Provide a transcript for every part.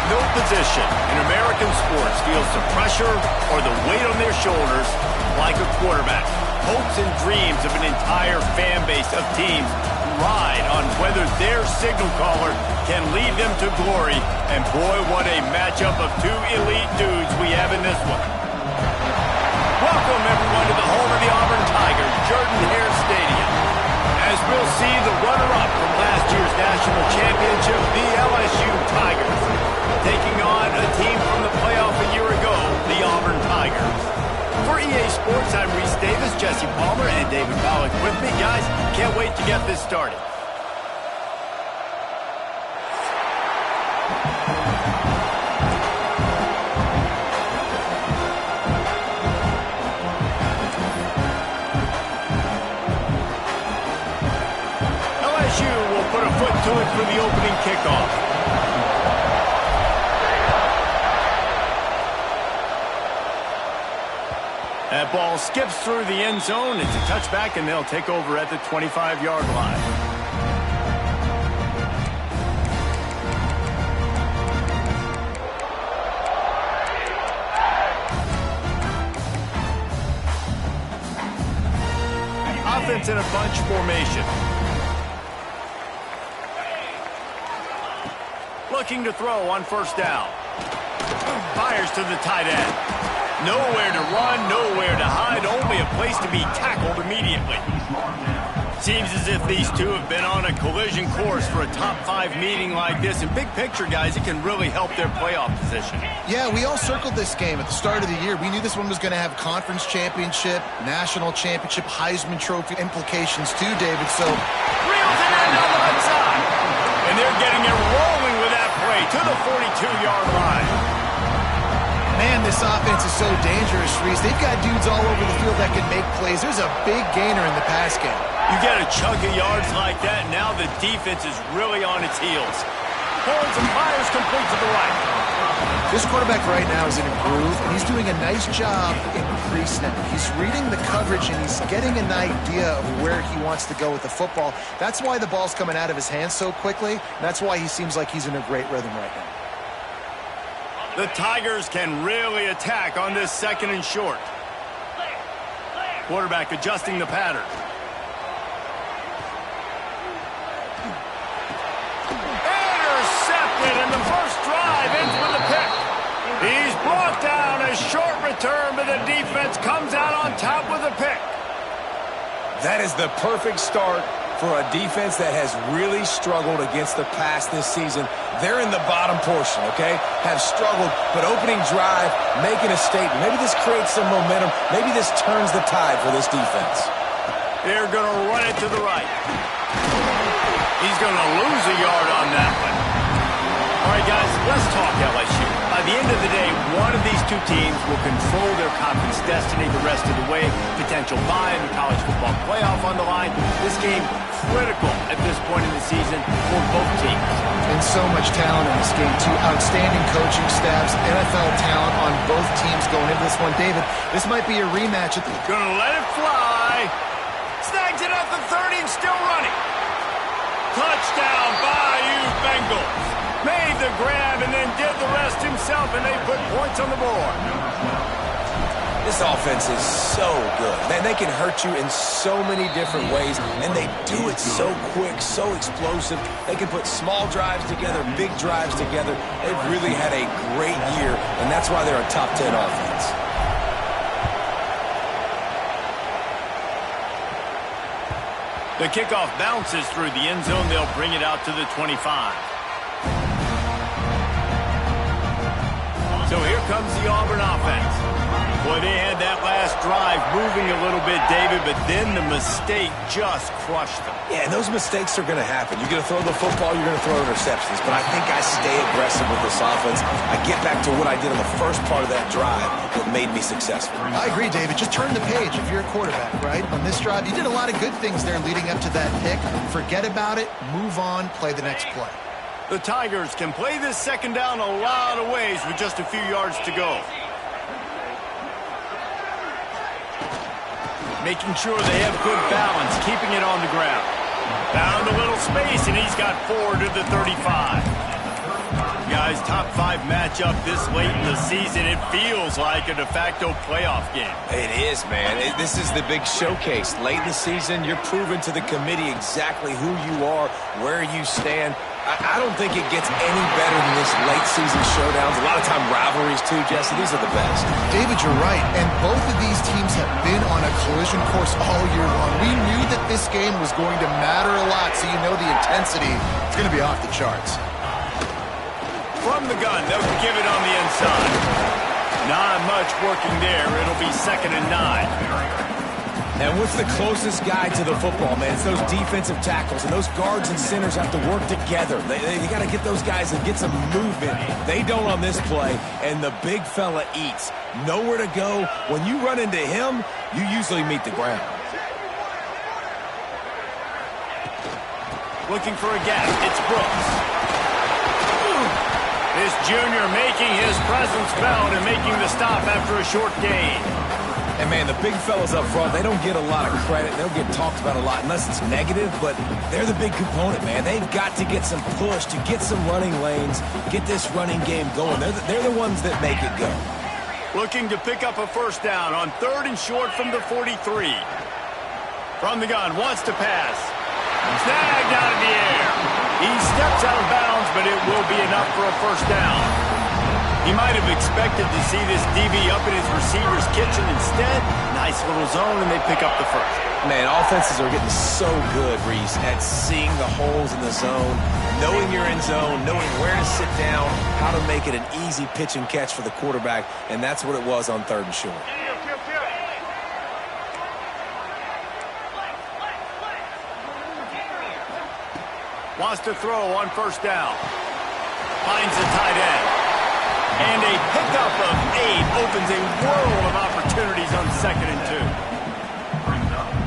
No position in American sports feels the pressure or the weight on their shoulders like a quarterback. Hopes and dreams of an entire fan base of teams ride on whether their signal caller can lead them to glory. And boy, what a matchup of two elite dudes we have in this one. Welcome, everyone, to the home of the Auburn Tigers, Jordan-Hare Stadium. As we'll see the runner-up from last year's national championship, the LSU Tigers, taking on a team from the playoff a year ago, the Auburn Tigers. For EA Sports, I'm Reese Davis, Jesse Palmer, and David Pollack with me. Guys, can't wait to get this started. LSU will put a foot to it for the opening kickoff. That ball skips through the end zone. It's a touchback, and they'll take over at the 25-yard line. Offense in a bunch formation. Looking to throw on first down. Fires to the tight end. Nowhere to run, nowhere to hide, only a place to be tackled immediately. Seems as if these two have been on a collision course for a top-5 meeting like this. And big picture, guys, it can really help their playoff position. Yeah, we all circled this game at the start of the year. We knew this one was going to have conference championship, national championship, Heisman Trophy implications too, David. So reels it in on the left side. And they're getting it rolling with that play to the 42-yard line. Man, this offense is so dangerous, Reese. They've got dudes all over the field that can make plays. There's a big gainer in the pass game. You get a chunk of yards like that, now the defense is really on its heels. Pulls and fires complete to the right. This quarterback right now is in a groove, and he's doing a nice job in pre-snap. He's reading the coverage, and he's getting an idea of where he wants to go with the football. That's why the ball's coming out of his hands so quickly. That's why he seems like he's in a great rhythm right now. The Tigers can really attack on this second and short. Quarterback adjusting the pattern. Intercepted, and the first drive ends with a pick. He's brought down. A short return, but the defense comes out on top with a pick. That is the perfect start for a defense that has really struggled against the pass this season. They're in the bottom portion, okay? Have struggled, but opening drive, making a statement. Maybe this creates some momentum. Maybe this turns the tide for this defense. They're going to run it to the right. He's going to lose a yard on that one. All right, guys, let's talk LSU. By the end of the day, one of these two teams will control their conference destiny the rest of the way. Potential bye in the college football playoff on the line. This game critical at this point in the season for both teams. And so much talent in this game, too. Outstanding coaching staffs, NFL talent on both teams going into this one. David, this might be a rematch. Gonna let it fly. Snags it at the 30 and still running. Touchdown, Bayou Bengals. Made the grab and then did the rest himself, and they put points on the board. This offense is so good. Man, they can hurt you in so many different ways, and they do it so quick, so explosive. They can put small drives together, big drives together. They've really had a great year, and that's why they're a top 10 offense. The kickoff bounces through the end zone. They'll bring it out to the 25. So here comes the Auburn offense. Boy, they had that last drive moving a little bit, David, but then the mistake just crushed them. Yeah, and those mistakes are going to happen. You're going to throw the football, you're going to throw interceptions. But I think I stay aggressive with this offense. I get back to what I did on the first part of that drive that made me successful. I agree, David. Just turn the page if you're a quarterback, right? On this drive, you did a lot of good things there leading up to that pick. Forget about it, move on, play the next play. The Tigers can play this second down a lot of ways with just a few yards to go. Making sure they have good balance, keeping it on the ground. Found a little space, and he's got 4 to the 35. Guys, top 5 matchup this late in the season. It feels like a de facto playoff game. It is, man. This is the big showcase. Late in the season, you're proving to the committee exactly who you are, where you stand. I don't think it gets any better than this late season showdowns. A lot of time rivalries, too, Jesse. These are the best. David, you're right. And both of these teams have been on a collision course all year long. We knew that this game was going to matter a lot, so you know the intensity is going to be off the charts. From the gun, they'll give it on the inside. Not much working there. It'll be 2nd and 9. And what's the closest guy to the football, man? It's those defensive tackles, and those guards and centers have to work together. They got to get those guys and get some movement. They don't on this play, and the big fella eats. Nowhere to go. When you run into him, you usually meet the ground. Looking for a gap. It's Brooks. This junior making his presence felt and making the stop after a short gain. And, man, the big fellas up front, they don't get a lot of credit. They don't get talked about a lot unless it's negative, but they're the big component, man. They've got to get some push, to get some running lanes, get this running game going. They're the ones that make it go. Looking to pick up a first down on 3rd and short from the 43. From the gun, wants to pass. Snagged out of the air. He steps out of bounds, but it will be enough for a first down. He might have expected to see this DB up in his receiver's kitchen. Instead, nice little zone, and they pick up the first. Man, offenses are getting so good, Reese, at seeing the holes in the zone, knowing you're in zone, knowing where to sit down, how to make it an easy pitch and catch for the quarterback, and that's what it was on 3rd and short. Wants to throw on first down. Finds the tight end. And a pickup of 8 opens a world of opportunities on 2nd and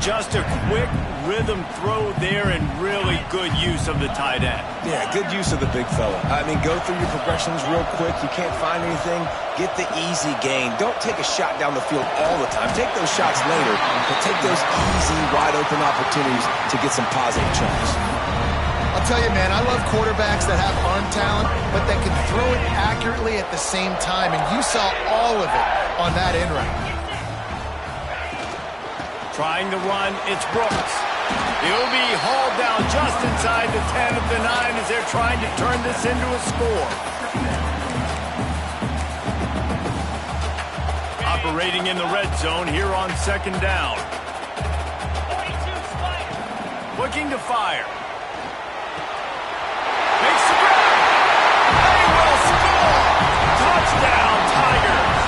2. Just a quick rhythm throw there and really good use of the tight end. Yeah, good use of the big fella. I mean, go through your progressions real quick. You can't find anything, get the easy gain. Don't take a shot down the field all the time. Take those shots later, but take those easy, wide-open opportunities to get some positive chunks. I'll tell you, man, I love quarterbacks that have arm talent, but that can throw it accurately at the same time, and you saw all of it on that in route. Trying to run, it's Brooks. He'll be hauled down just inside the 10 of the 9 as they're trying to turn this into a score. Operating in the red zone here on 2nd down. Looking to fire. Makes the grab. They will score. Touchdown, Tigers.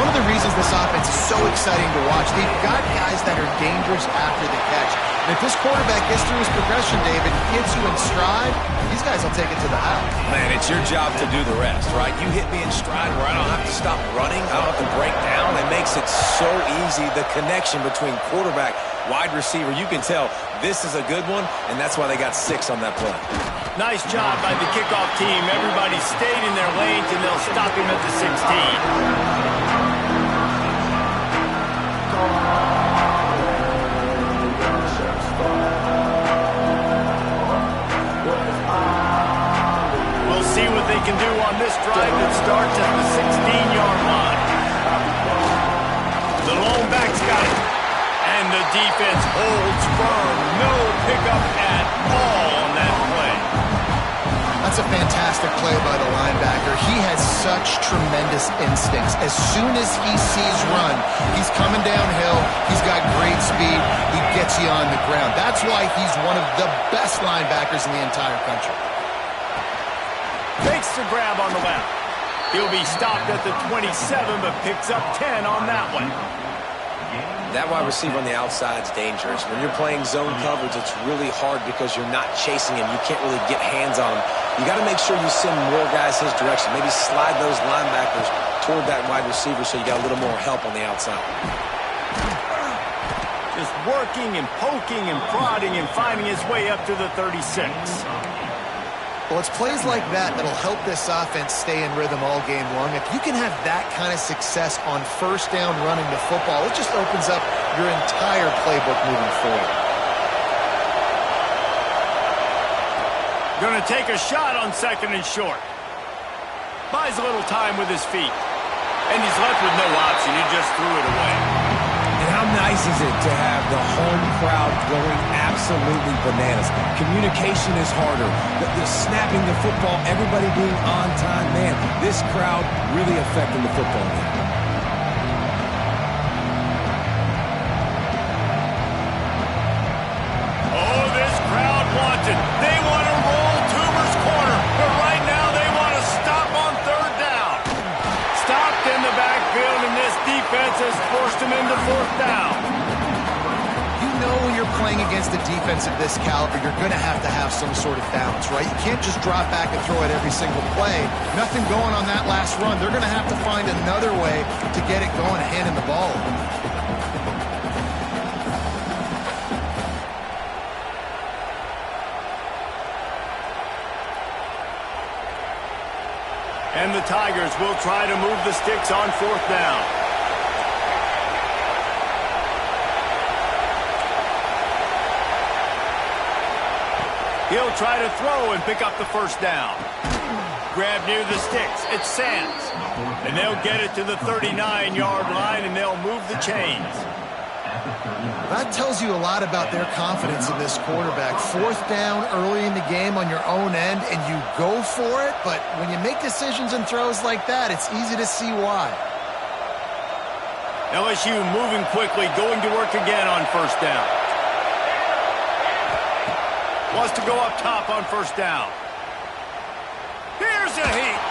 One of the reasons this offense is so exciting to watch, they've got guys that are dangerous after the catch. And if this quarterback gets through his progression, David, hits you in stride, these guys will take it to the house. Man, it's your job to do the rest, right? You hit me in stride where I don't have to stop running. I don't have to break down. It makes it so easy. The connection between quarterback, wide receiver, you can tell this is a good one, and that's why they got 6 on that play. Nice job by the kickoff team. Everybody stayed in their lanes, and they'll stop him at the 16. We'll see what they can do on this drive that starts at the 16-yard line. The lone back's got it. And the defense holds firm. No pickup at all on that play. That's a fantastic play by the linebacker. He has such tremendous instincts. As soon as he sees run, he's coming downhill. He's got great speed. He gets you on the ground. That's why he's one of the best linebackers in the entire country. Takes the grab on the left. He'll be stopped at the 27, but picks up 10 on that one. That wide receiver on the outside is dangerous. When you're playing zone coverage, it's really hard because you're not chasing him. You can't really get hands on him. You got to make sure you send more guys his direction. Maybe slide those linebackers toward that wide receiver so you got a little more help on the outside. Just working and poking and prodding and finding his way up to the 36. Well, it's plays like that that'll help this offense stay in rhythm all game long. If you can have that kind of success on first down running the football, it just opens up your entire playbook moving forward. Going to take a shot on 2nd and short. Buys a little time with his feet. And he's left with no option. He just threw it away. And how nice is it to have the home crowd going absolutely bananas? Communication is harder. The snapping the football, everybody being on time. Man, this crowd really affecting the football game. Oh, this crowd wants it. They want to roll Toomer's corner. But right now they want to stop on 3rd down. Stopped in the backfield, and this defense has forced him into 4th down. You know when you're playing against a defense of this caliber, you're going to have some sort of balance, right? You can't just drop back and throw it every single play. Nothing going on that last run. They're going to have to find another way to get it going and handing the ball. And the Tigers will try to move the sticks on 4th down. He'll try to throw and pick up the 1st down. Grab near the sticks. It's Sands. And they'll get it to the 39-yard line, and they'll move the chains. That tells you a lot about their confidence in this quarterback. 4th down early in the game on your own end, and you go for it, but when you make decisions and throws like that, it's easy to see why. LSU moving quickly, going to work again on 1st down. Wants to go up top on 1st down. Here's a heat.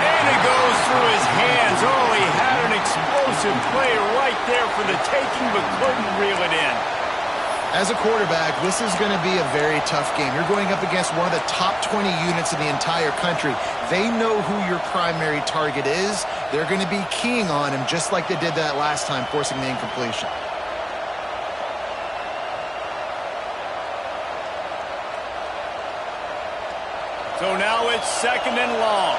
And it goes through his hands. Oh, he had an explosive play right there for the taking, but couldn't reel it in. As a quarterback, this is going to be a very tough game. You're going up against one of the top 20 units in the entire country. They know who your primary target is. They're going to be keying on him just like they did that last time, forcing the incompletion. So now it's 2nd and long.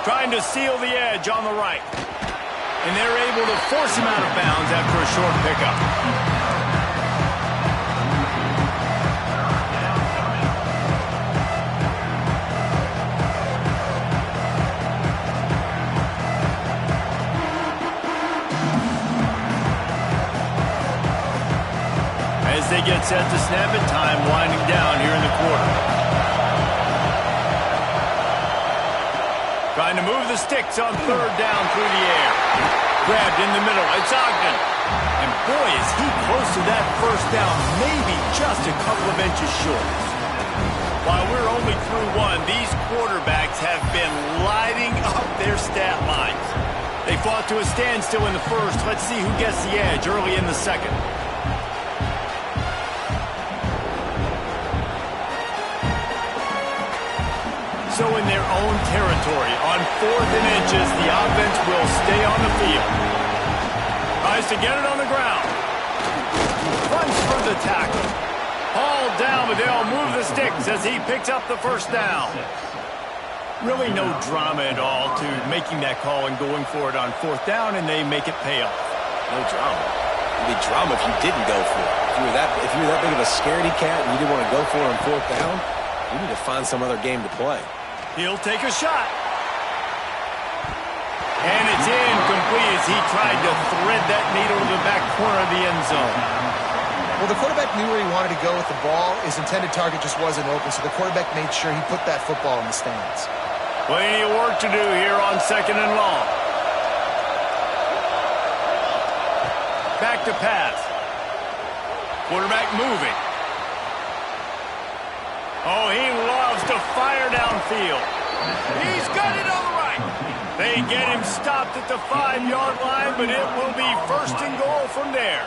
Trying to seal the edge on the right. And they're able to force him out of bounds after a short pickup. As they get set to snap it, time winding down here in the quarter. Trying to move the sticks on 3rd down through the air. Grabbed in the middle. It's Ogden. And boy, is he close to that 1st down. Maybe just a couple of inches short. While we're only through one, these quarterbacks have been lighting up their stat lines. They fought to a standstill in the 1st. Let's see who gets the edge early in the 2nd. So in their own territory, on 4th and inches, the offense will stay on the field. Tries to get it on the ground. Runs for the tackle. Hauled down, but they'll move the sticks as he picks up the 1st down. Really no drama at all to making that call and going for it on 4th down, and they make it pay off. No drama. It'd be drama if you didn't go for it. If you were that big of a scaredy cat and you didn't want to go for it on 4th down, you need to find some other game to play. He'll take a shot. And it's incomplete as he tried to thread that needle to the back corner of the end zone. Well, the quarterback knew where he wanted to go with the ball. His intended target just wasn't open, so the quarterback made sure he put that football in the stands. Plenty of work to do here on 2nd and long. Back to pass. Quarterback moving. Oh, he loves to fire downfield. He's got it on the right. They get him stopped at the 5-yard line, but it will be 1st and goal from there.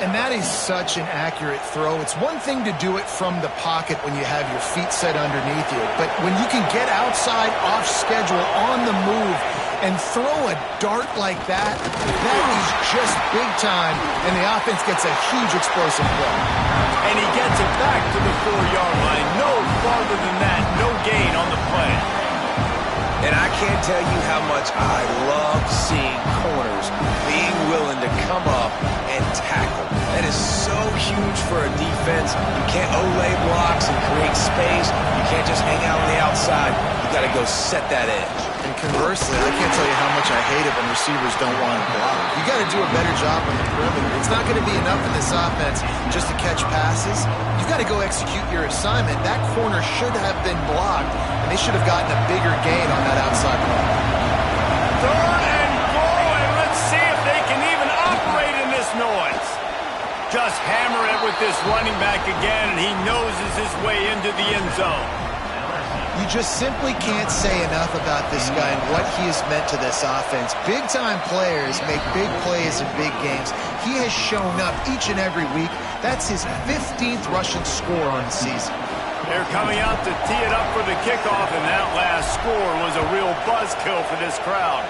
And that is such an accurate throw. It's one thing to do it from the pocket when you have your feet set underneath you, but when you can get outside, off schedule, on the move, and throw a dart like that, that is just big time, and the offense gets a huge explosive play. And he gets it back to the 4-yard line. No farther than that. No gain on the play. And I can't tell you how much I love seeing corners being willing to come up and tackle. That is so huge for a defense. You can't olay blocks and create space. You can't just hang out on the outside. You got to go set that edge. And conversely, I can't tell you how much I hate it when receivers don't want to block. You got to do a better job on the perimeter. It's not going to be enough in this offense just to catch passes. You got to go execute your assignment. That corner should have been blocked, and they should have gotten a bigger gain on that outside block. Third and goal, and let's see if they can even operate in this noise. Just hammer it with this running back again, and he noses his way into the end zone. You just simply can't say enough about this guy and what he has meant to this offense. Big-time players make big plays in big games. He has shown up each and every week. That's his 15th rushing score on the season. They're coming out to tee it up for the kickoff, and that last score was a real buzzkill for this crowd.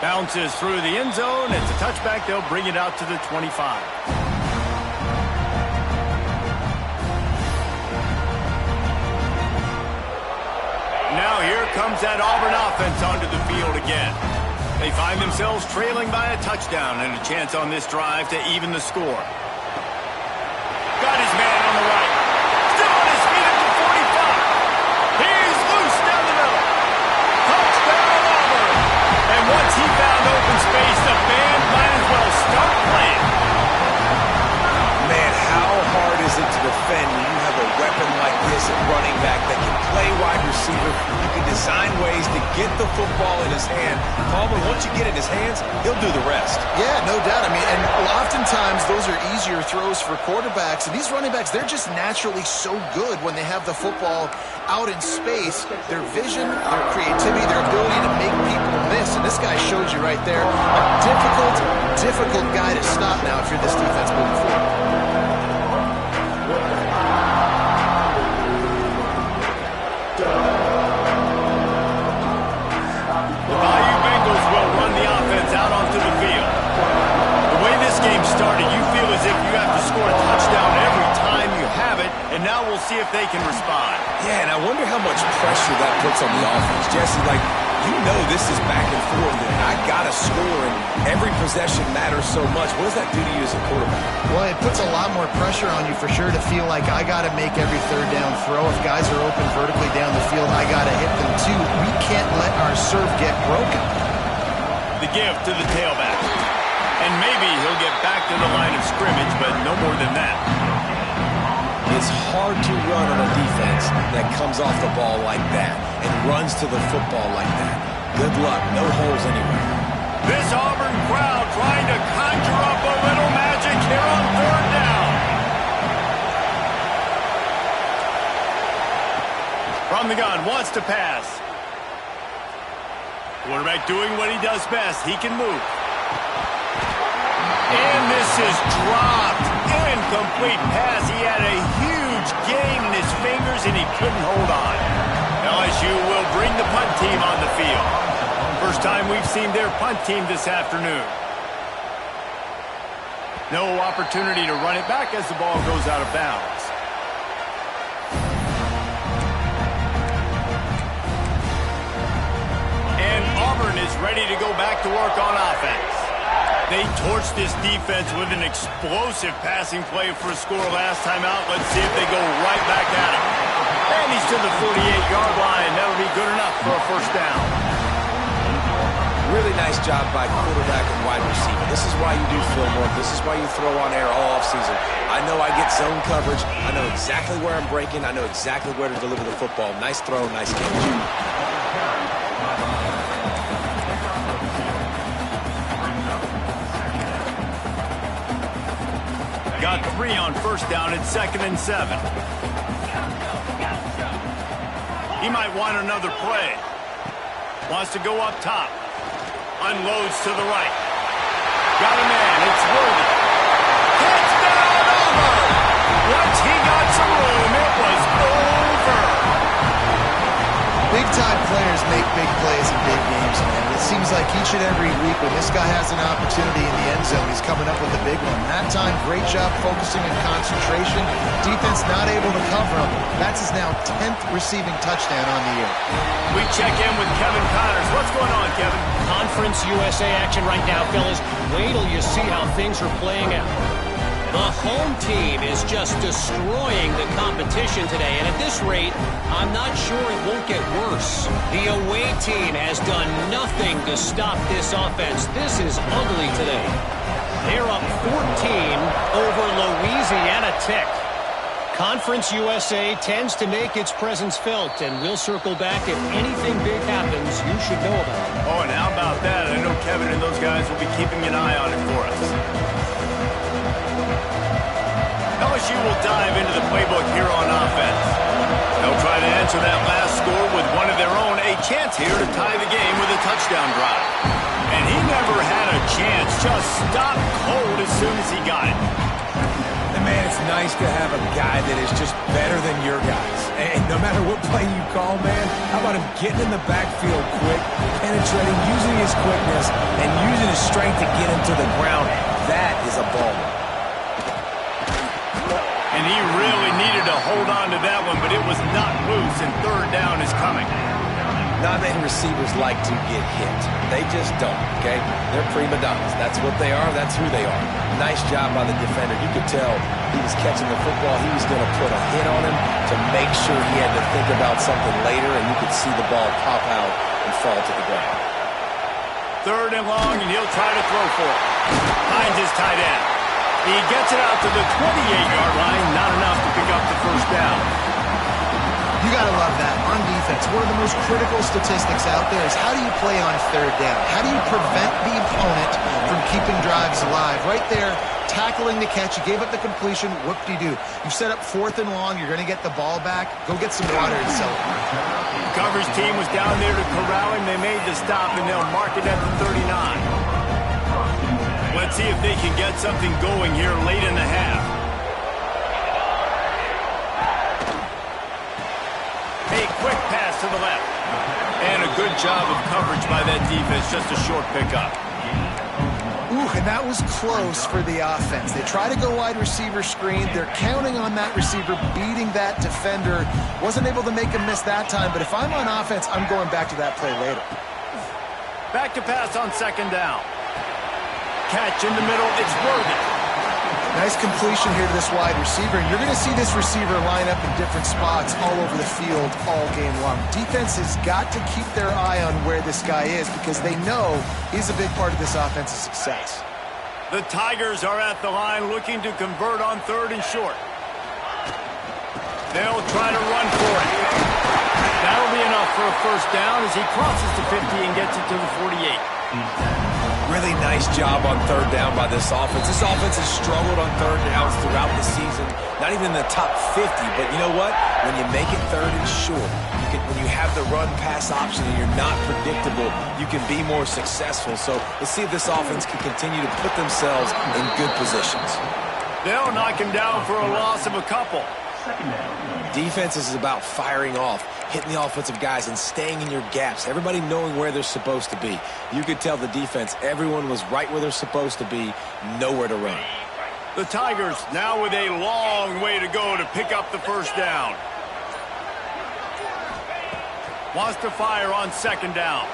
Bounces through the end zone. It's a touchback. They'll bring it out to the 25. Now here comes that Auburn offense onto the field again. They find themselves trailing by a touchdown and a chance on this drive to even the score. Got his man on the right. Still on his feet at the 45. He's loose down the middle. Touchdown Auburn. And once he found open space, the band might as well start playing. Man, how hard is it to defend when you have a weapon like this at running back that can play wide receiver? You can design ways to get the football in his hand. Probably once you get it in his hands, he'll do the rest. Yeah, no doubt. I mean, and oftentimes those are easier throws for quarterbacks. And these running backs, they're just naturally so good when they have the football out in space. Their vision, their creativity, their ability to make people miss. And this guy shows you right there. A difficult guy to stop now if you're this defense moving forward. And now we'll see if they can respond. Yeah, and I wonder how much pressure that puts on the offense. Jesse, like, you know this is back and forth, and I got to score, and every possession matters so much. What does that do to you as a quarterback? Well, it puts a lot more pressure on you for sure to feel like I got to make every third down throw. If guys are open vertically down the field, I got to hit them too. We can't let our serve get broken. The give to the tailback. And maybe he'll get back to the line of scrimmage, but no more than that. It's hard to run on a defense that comes off the ball like that and runs to the football like that. Good luck. No holes anywhere. This Auburn crowd trying to conjure up a little magic here on third down. From the gun, wants to pass. Quarterback doing what he does best. He can move. And this is dropped. Incomplete pass. He had a huge gain in his fingers, and he couldn't hold on. LSU will bring the punt team on the field. First time we've seen their punt team this afternoon. No opportunity to run it back as the ball goes out of bounds. And Auburn is ready to go back to work on offense. They torched this defense with an explosive passing play for a score last time out. Let's see if they go right back at him. And he's to the 48-yard line. That'll be good enough for a first down. Really nice job by quarterback and wide receiver. This is why you do film work. This is why you throw on air all offseason. I know I get zone coverage. I know exactly where I'm breaking. I know exactly where to deliver the football. Nice throw, nice catch. Got 3 on first down at 2nd and 7. He might want another play. Wants to go up top. Unloads to the right. Got a man. It's Worthy. Touchdown Auburn! Once he got some room, it was over. Big-time players make big plays in big games, man. It seems like each and every week when this guy has an opportunity in the end zone, he's coming up with a big one. That time, great job focusing and concentration. Defense not able to cover him. That's his now 10th receiving touchdown on the year. We check in with Kevin Connors. What's going on, Kevin? Conference Conference USA action right now, fellas. Wait till you see how things are playing out. The home team is just destroying the competition today, and at this rate, I'm not sure it won't get worse. The away team has done nothing to stop this offense. This is ugly today. They're up 14 over Louisiana Tech. Conference USA tends to make its presence felt, and we'll circle back if anything big happens you should know about. Oh, and how about that? I know Kevin and those guys will be keeping an eye on it for us. LSU will dive into the playbook here on offense. They'll try to answer that last score with one of their own, a chance here to tie the game with a touchdown drive. And he never had a chance, just stopped cold as soon as he got it. And man, it's nice to have a guy that is just better than your guys. And no matter what play you call, man, how about him getting in the backfield quick, penetrating, using his quickness, and using his strength to get him to the ground. That is a baller. And he really needed to hold on to that one, but it was not loose, and third down is coming. Not many receivers like to get hit. They just don't, okay? They're prima donnas. That's what they are. That's who they are. Nice job by the defender. You could tell he was catching the football. He was going to put a hit on him to make sure he had to think about something later, and you could see the ball pop out and fall to the ground. Third and long, and he'll try to throw for it. Finds his tight end. He gets it out to the 28-yard line. Not enough to pick up the first down. You got to love that. On defense, one of the most critical statistics out there is how do you play on third down? How do you prevent the opponent from keeping drives alive? Right there, tackling the catch. You gave up the completion. Whoop-de-doo. You've set up fourth and long. You're going to get the ball back. Go get some water and celebrate. The coverage team was down there to corral him. They made the stop, and they'll mark it at the 39. Let's see if they can get something going here late in the half. A quick pass to the left. And a good job of coverage by that defense. Just a short pickup. Ooh, and that was close for the offense. They try to go wide receiver screen. They're counting on that receiver beating that defender. Wasn't able to make him miss that time, but if I'm on offense, I'm going back to that play later. Back to pass on second down. Catch in the middle. It's Worthy. Nice completion here to this wide receiver. You're going to see this receiver line up in different spots all over the field all game long. Defense has got to keep their eye on where this guy is because they know he's a big part of this offense's success. The Tigers are at the line looking to convert on third and short. They'll try to run for it. That'll be enough for a first down as he crosses the 50 and gets it to the 48. Really nice job on third down by this offense. This offense has struggled on third downs throughout the season. Not even in the top 50, but you know what? When you make it third and short, when you have the run-pass option and you're not predictable, you can be more successful. So let's see if this offense can continue to put themselves in good positions. They'll knock him down for a loss of a couple. Defense is about firing off, hitting the offensive guys, and staying in your gaps. Everybody knowing where they're supposed to be. You could tell the defense, everyone was right where they're supposed to be, nowhere to run. The Tigers now with a long way to go to pick up the first down. Wants to fire on second down.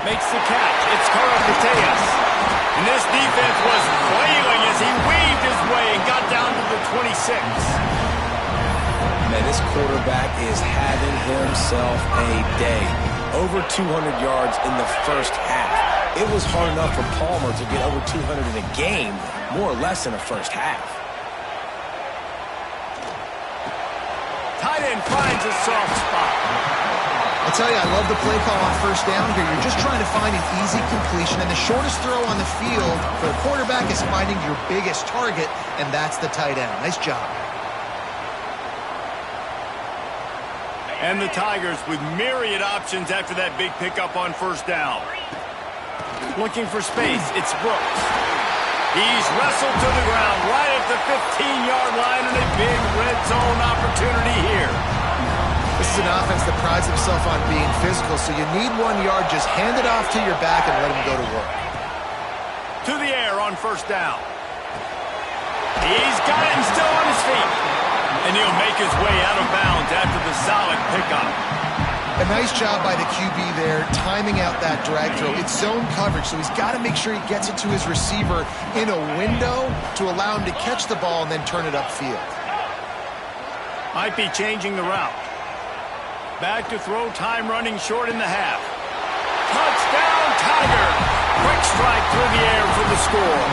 Makes the catch. It's Carapiteas. And this defense was flailing as he weaved his way and got down to the 26. Man, this quarterback is having himself a day. Over 200 yards in the first half. It was hard enough for Palmer to get over 200 in a game, more or less in the first half. Tight end finds a soft spot. I tell you, I love the play call on first down here. You're just trying to find an easy completion, and the shortest throw on the field for the quarterback is finding your biggest target, and that's the tight end. Nice job. And the Tigers with myriad options after that big pickup on first down. Looking for space, it's Brooks. He's wrestled to the ground right at the 15-yard line, and a big red zone opportunity here. This is an offense that prides himself on being physical, so you need 1 yard. Just hand it off to your back and let him go to work. To the air on first down. He's got it and still on his feet. And he'll make his way out of bounds after the solid pickup. A nice job by the QB there, timing out that drag throw. It's zone coverage, so he's got to make sure he gets it to his receiver in a window to allow him to catch the ball and then turn it upfield. Might be changing the route. Back to throw, time running short in the half. Touchdown, Tiger! Quick strike through the air for the score.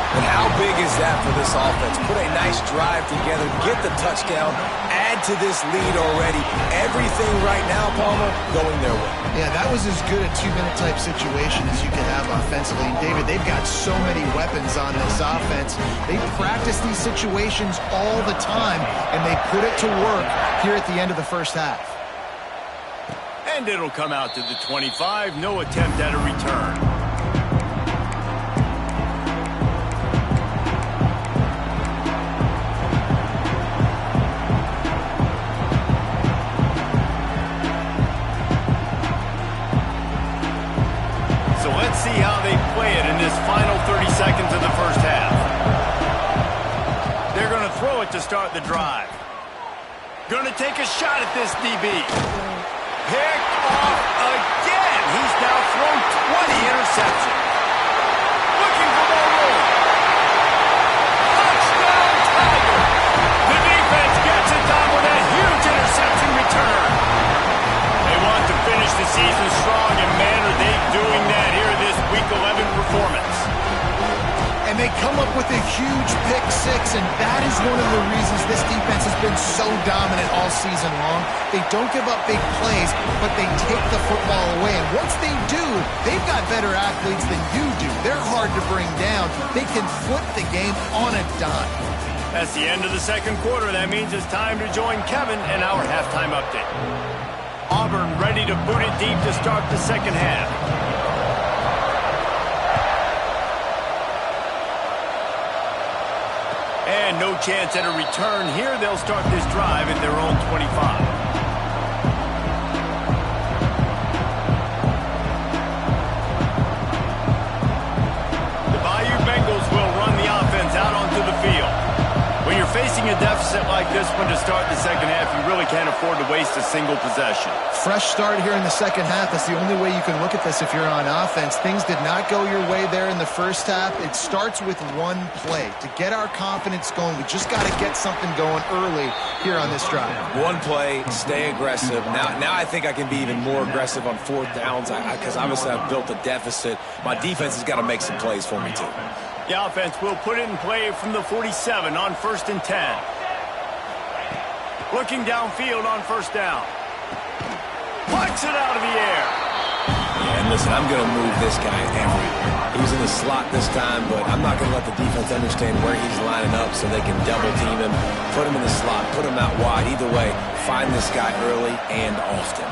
And how big is that for this offense? Put a nice drive together, get the touchdown, add to this lead already. Everything right now, Palmer, going their way. Yeah, that was as good a two-minute type situation as you can have offensively. And David, they've got so many weapons on this offense. They practice these situations all the time, and they put it to work here at the end of the first half. And it'll come out to the 25. No attempt at a return. See how they play it in this final 30 seconds of the first half. They're going to throw it to start the drive. Going to take a shot at this DB. Picked off again. He's now thrown 20 interceptions. Looking for more room. Touchdown, Tiger. The defense gets it done with a huge interception return. They want to finish the season strong, and man, are they doing that here in this Week 11 performance. And they come up with a huge pick six, and that is one of the reasons this defense has been so dominant all season long. They don't give up big plays, but they take the football away. And once they do, they've got better athletes than you do. They're hard to bring down. They can flip the game on a dime. That's the end of the second quarter. That means it's time to join Kevin in our halftime update. Auburn ready to boot it deep to start the second half. And no chance at a return here. They'll start this drive at their own 25. The Bayou Bengals will run the offense out onto the field. When you're facing a deficit like this one to start the second half, you really can't afford to waste a single possession. Fresh start here in the second half. That's the only way you can look at this if you're on offense. Things did not go your way there in the first half. It starts with one play. To get our confidence going, we just got to get something going early here on this drive. One play, stay aggressive. Now I think I can be even more aggressive on fourth downs because obviously I've built a deficit. My defense has got to make some plays for me too. The offense will put it in play from the 47 on 1st and 10. Looking downfield on first down. Plucks it out of the air. Yeah, and listen, I'm going to move this guy everywhere. He's in the slot this time, but I'm not going to let the defense understand where he's lining up so they can double team him, put him in the slot, put him out wide. Either way, find this guy early and often.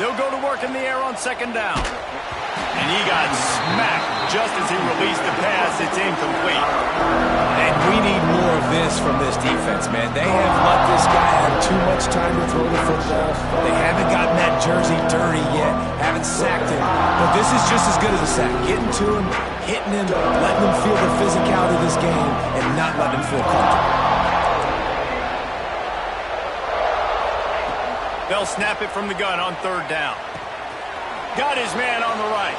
They'll go to work in the air on second down. And he got smacked just as he released the pass. It's incomplete. And we need more of this from this defense, man. They have let this guy have too much time to throw the football. They haven't gotten that jersey dirty yet, haven't sacked him. But this is just as good as a sack. Getting to him, hitting him, letting him feel the physicality of this game, and not letting him feel comfortable. They'll snap it from the gun on third down. Got his man on the right.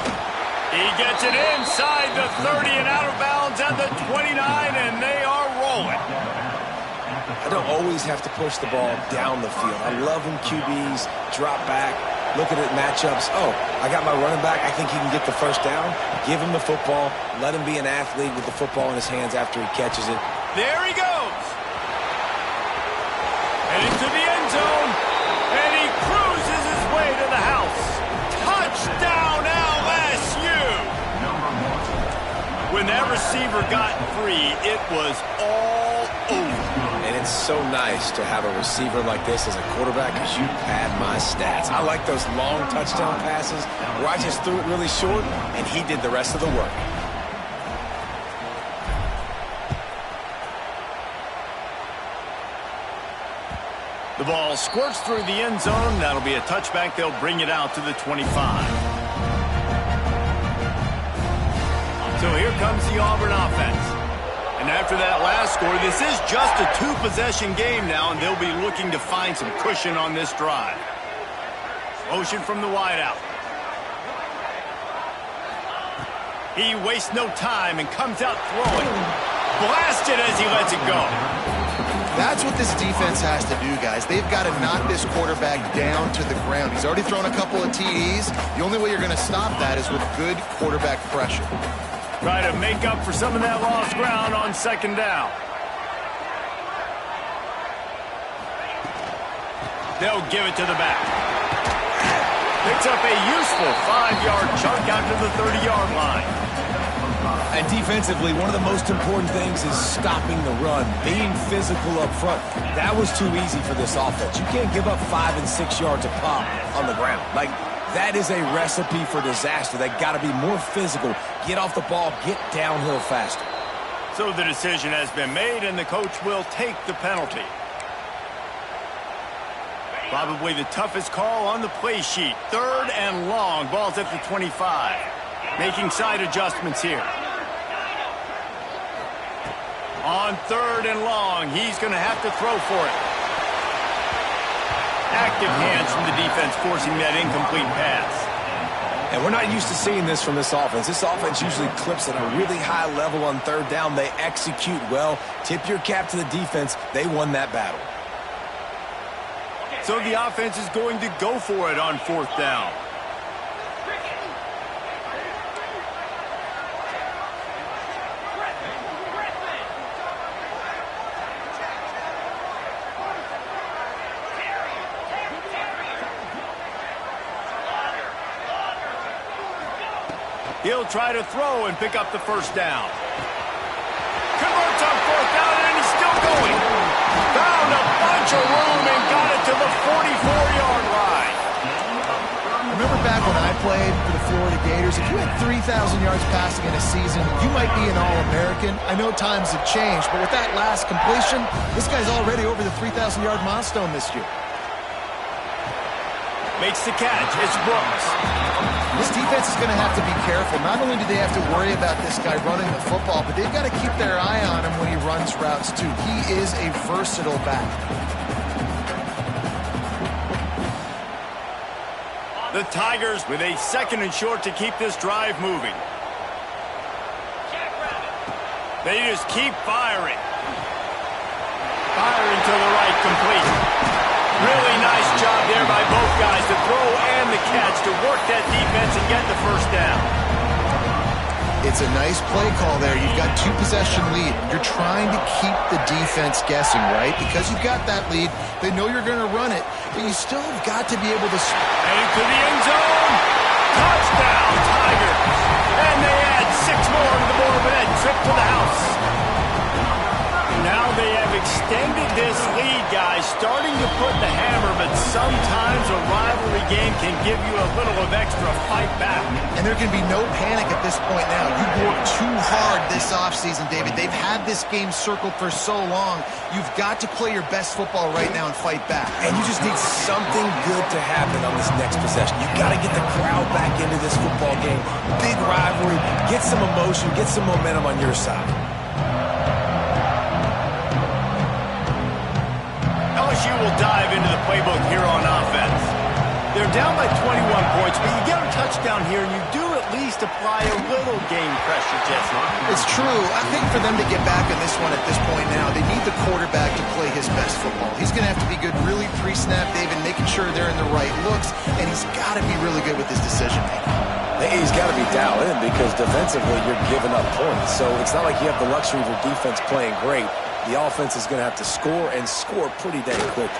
He gets it inside the 30 and out of bounds at the 29, and they are rolling. I don't always have to push the ball down the field. I love when QBs drop back, look at it matchups. Oh, I got my running back. I think he can get the first down. Give him the football. Let him be an athlete with the football in his hands after he catches it. There he goes. Heading to the end zone. And he cruises his way to the house. Touchdown, LSU! When that receiver got free, it was all over. And it's so nice to have a receiver like this as a quarterback because you pad my stats. I like those long touchdown passes where I just threw it really short and he did the rest of the work. The ball squirts through the end zone. That'll be a touchback. They'll bring it out to the 25. So here comes the Auburn offense. And after that last score, this is just a two-possession game now, and they'll be looking to find some cushion on this drive. Motion from the wideout. He wastes no time and comes out throwing. Blasted as he lets it go. That's what this defense has to do, guys. They've got to knock this quarterback down to the ground. He's already thrown a couple of TDs. The only way you're going to stop that is with good quarterback pressure. Try to make up for some of that lost ground on second down. They'll give it to the back. Picks up a useful 5-yard chunk out to the 30-yard line. And defensively, one of the most important things is stopping the run, being physical up front. That was too easy for this offense. You can't give up 5 and 6 yards a pop on the ground. Like, that is a recipe for disaster. They got to be more physical, get off the ball, get downhill faster. So the decision has been made, and the coach will take the penalty. Probably the toughest call on the play sheet. 3rd and long. Ball's at the 25. Making side adjustments here. On 3rd and long, he's going to have to throw for it. Active hands from the defense forcing that incomplete pass. And we're not used to seeing this from this offense. This offense usually clips at a really high level on 3rd down. They execute well. Tip your cap to the defense. They won that battle. So the offense is going to go for it on 4th down. He'll try to throw and pick up the 1st down. Converts on 4th down, and he's still going. Found a bunch of room and got it to the 44-yard line. Remember back when I played for the Florida Gators, if you had 3,000 yards passing in a season, you might be an All-American. I know times have changed, but with that last completion, this guy's already over the 3,000-yard milestone this year. Makes the catch. It's Brooks. This defense is going to have to be careful. Not only do they have to worry about this guy running the football, but they've got to keep their eye on him when he runs routes, too. He is a versatile back. The Tigers with a 2nd and short to keep this drive moving. They just keep firing. Firing to the right, complete. Really nice job there by both guys, the throw and the catch, to work that defense and get the 1st down. It's a nice play call there. You've got 2-possession lead. You're trying to keep the defense guessing, right? Because you've got that lead, they know you're going to run it, but you still have got to be able to... And into the end zone. Touchdown, Tigers. And they add 6 more to the board with that trip to the house. Now they have extended this lead, guys, starting to put the hammer, but sometimes a rivalry game can give you a little of extra fight back. And there can be no panic at this point now. You've worked too hard this offseason, David. They've had this game circled for so long. You've got to play your best football right now and fight back. And you just need something good to happen on this next possession. You've got to get the crowd back into this football game. Big rivalry. Get some emotion. Get some momentum on your side. LSU will dive into the playbook here on offense. They're down by 21 points, but you get a touchdown here, and you do at least apply a little game pressure, Jesse. It's true. I think for them to get back in this one at this point now, they need the quarterback to play his best football. He's going to have to be good really pre-snap, David, making sure they're in the right looks, and he's got to be really good with his decision-making. He's got to be dialed in because defensively you're giving up points. So it's not like you have the luxury of your defense playing great. The offense is going to have to score and score pretty dang quickly.